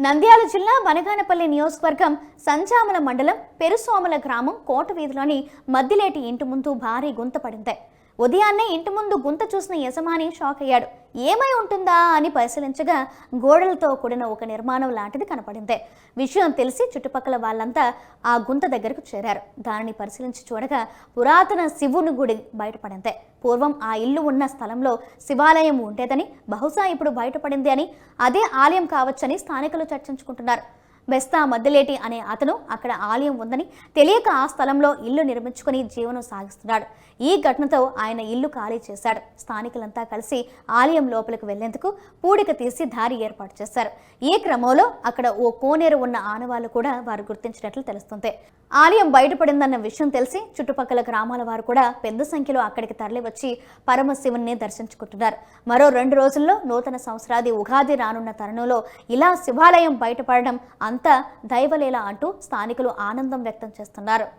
నంద్యాల జిల్లా బనగానపల్లి నియోజకవర్గం సంచామల మండలం పెరుసోమల గ్రామం కోట వీధిలోని మద్దిలేటి ఇంటి ముందు భారీ గుంత పడింది. ఉదయాన్నే ఇంటి ముందు గుంత చూసిన యజమాని షాక్ అయ్యాడు. ఏమై ఉంటుందా అని పరిశీలించగా గోడలతో కూడిన ఒక నిర్మాణం లాంటిది కనపడింది. విషయం తెలిసి చుట్టుపక్కల వాళ్ళంతా ఆ గుంత దగ్గరకు చేరారు. దానిని పరిశీలించి చూడగా పురాతన శివుని గుడి బయటపడింది. పూర్వం ఆ ఇల్లు ఉన్న స్థలంలో శివాలయం ఉండేదని, బహుశా ఇప్పుడు బయటపడింది అని, అదే ఆలయం కావచ్చని స్థానికులు చర్చించుకుంటున్నారు. బెస్తా మద్దిలేటి అనే అతను అక్కడ ఆలయం ఉందని తెలియక ఆ స్థలంలో ఇల్లు నిర్మించుకుని జీవనం సాగిస్తున్నాడు. ఈ ఘటనతో ఆయన ఇల్లు ఖాళీ చేశాడు. స్థానికులంతా కలిసి ఆలయం లోపలికి వెళ్లేందుకు పూడిక తీసి దారి ఏర్పాటు చేశారు. ఈ క్రమంలో అక్కడ ఓ కోనేరు ఉన్న ఆనవాళ్లు కూడా వారు గుర్తించినట్లు తెలుస్తుంది. ఆలయం బయటపడిందన్న విషయం తెలిసి చుట్టుపక్కల గ్రామాల వారు కూడా పెద్ద సంఖ్యలో అక్కడికి తరలివచ్చి పరమశివుని దర్శించుకుంటున్నారు. మరో 2 రోజుల్లో నూతన సంవత్సరాది ఉగాది రానున్న తరుణంలో ఇలా శివాలయం బయటపడడం అంతా దైవలీల అంటూ స్థానికులు ఆనందం వ్యక్తం చేస్తున్నారు.